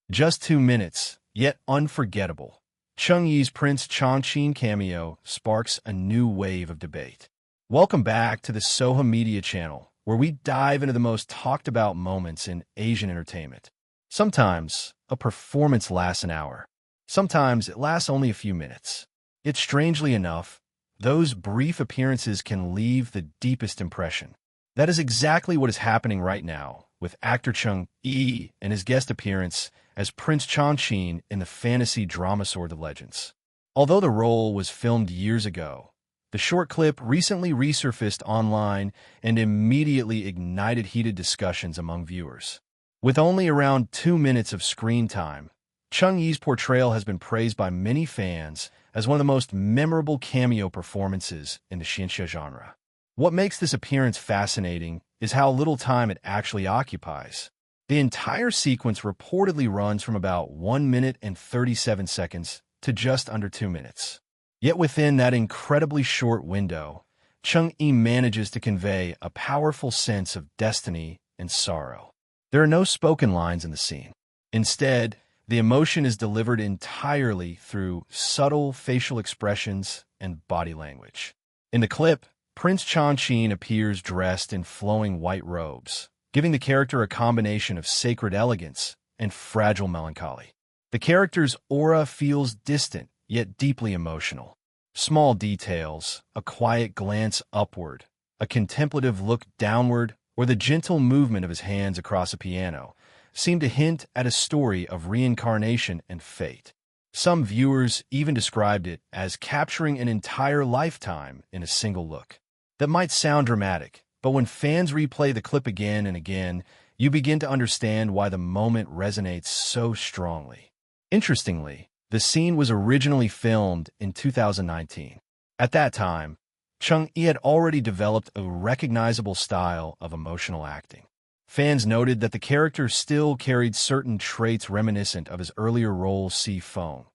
Just 2 minutes, yet unforgettable. Cheng Yi's Prince Changqin cameo sparks a new wave of debate. Welcome back to the Sohu Media channel, where we dive into the most talked-about moments in Asian entertainment. Sometimes, a performance lasts an hour. Sometimes, it lasts only a few minutes. Yet strangely enough, those brief appearances can leave the deepest impression. That is exactly what is happening right now with actor Cheng Yi and his guest appearance as Prince Changqin in the fantasy drama Sword of Legends. Although the role was filmed years ago, the short clip recently resurfaced online and immediately ignited heated discussions among viewers. With only around 2 minutes of screen time, Cheng Yi's portrayal has been praised by many fans as one of the most memorable cameo performances in the xianxia genre. What makes this appearance fascinating is how little time it actually occupies. The entire sequence reportedly runs from about 1 minute and 37 seconds to just under 2 minutes. Yet within that incredibly short window, Cheng Yi manages to convey a powerful sense of destiny and sorrow. There are no spoken lines in the scene. Instead, the emotion is delivered entirely through subtle facial expressions and body language. In the clip, Prince Changqin appears dressed in flowing white robes, giving the character a combination of sacred elegance and fragile melancholy. The character's aura feels distant, yet deeply emotional. Small details, a quiet glance upward, a contemplative look downward, or the gentle movement of his hands across a piano, seem to hint at a story of reincarnation and fate. Some viewers even described it as capturing an entire lifetime in a single look. That might sound dramatic, but when fans replay the clip again and again, you begin to understand why the moment resonates so strongly. Interestingly, the scene was originally filmed in 2019. At that time, Cheng Yi had already developed a recognizable style of emotional acting. Fans noted that the character still carried certain traits reminiscent of his earlier roles see Feng,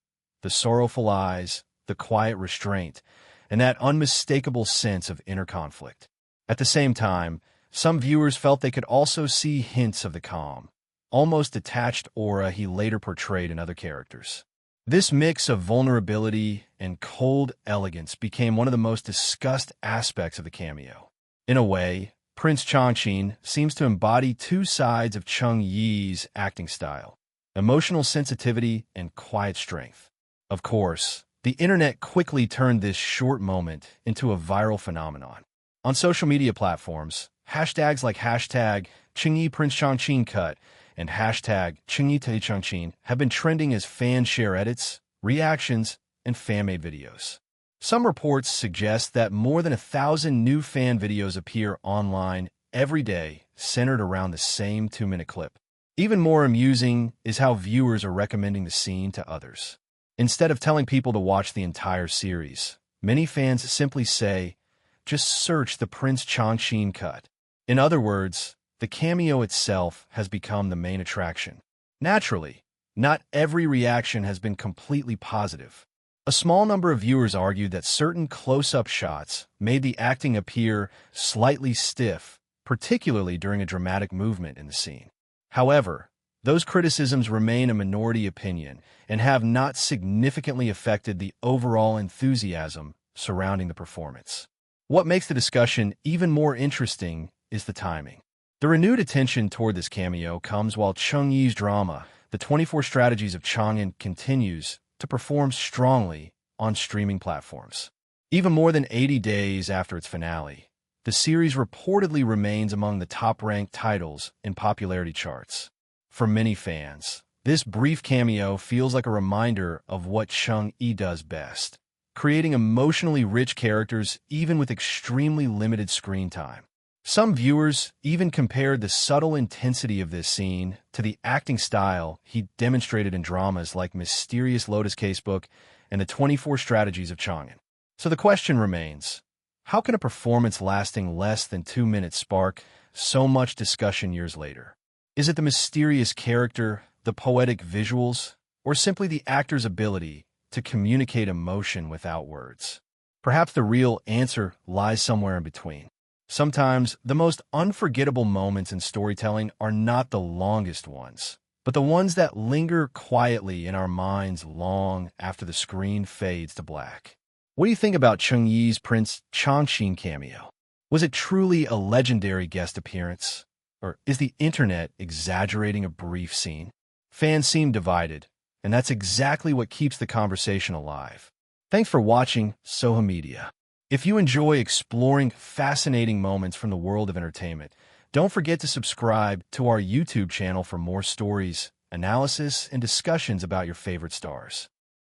the sorrowful eyes, the quiet restraint, and that unmistakable sense of inner conflict. At the same time, some viewers felt they could also see hints of the calm, almost detached aura he later portrayed in other characters. This mix of vulnerability and cold elegance became one of the most discussed aspects of the cameo. In a way, Prince Changqin seems to embody two sides of Cheng Yi's acting style: emotional sensitivity and quiet strength. Of course, the internet quickly turned this short moment into a viral phenomenon. On social media platforms, hashtags like hashtag Cheng Yi Prince Changqin Cut and hashtag Cheng Yi Te Changqin have been trending as fans share edits, reactions, and fan-made videos. Some reports suggest that more than 1,000 new fan videos appear online every day, centered around the same 2-minute clip. Even more amusing is how viewers are recommending the scene to others. Instead of telling people to watch the entire series, many fans simply say, just search the Prince Changqin cut. In other words, the cameo itself has become the main attraction. Naturally, not every reaction has been completely positive. A small number of viewers argued that certain close-up shots made the acting appear slightly stiff, particularly during a dramatic movement in the scene. However, those criticisms remain a minority opinion and have not significantly affected the overall enthusiasm surrounding the performance. What makes the discussion even more interesting is the timing. The renewed attention toward this cameo comes while Cheng Yi's drama, The 24 Strategies of Changqin, continues to perform strongly on streaming platforms. Even more than 80 days after its finale, the series reportedly remains among the top-ranked titles in popularity charts. For many fans, this brief cameo feels like a reminder of what Cheng Yi does best: creating emotionally rich characters even with extremely limited screen time. Some viewers even compared the subtle intensity of this scene to the acting style he demonstrated in dramas like Mysterious Lotus Casebook and The 24 Strategies of Changqin. So the question remains, how can a performance lasting less than 2 minutes spark so much discussion years later? Is it the mysterious character, the poetic visuals, or simply the actor's ability to communicate emotion without words? Perhaps the real answer lies somewhere in between. Sometimes, the most unforgettable moments in storytelling are not the longest ones, but the ones that linger quietly in our minds long after the screen fades to black. What do you think about Cheng Yi's Prince Changqin cameo? Was it truly a legendary guest appearance? Or is the internet exaggerating a brief scene? Fans seem divided, and that's exactly what keeps the conversation alive. Thanks for watching Sohu Media. If you enjoy exploring fascinating moments from the world of entertainment, don't forget to subscribe to our YouTube channel for more stories, analysis, and discussions about your favorite stars.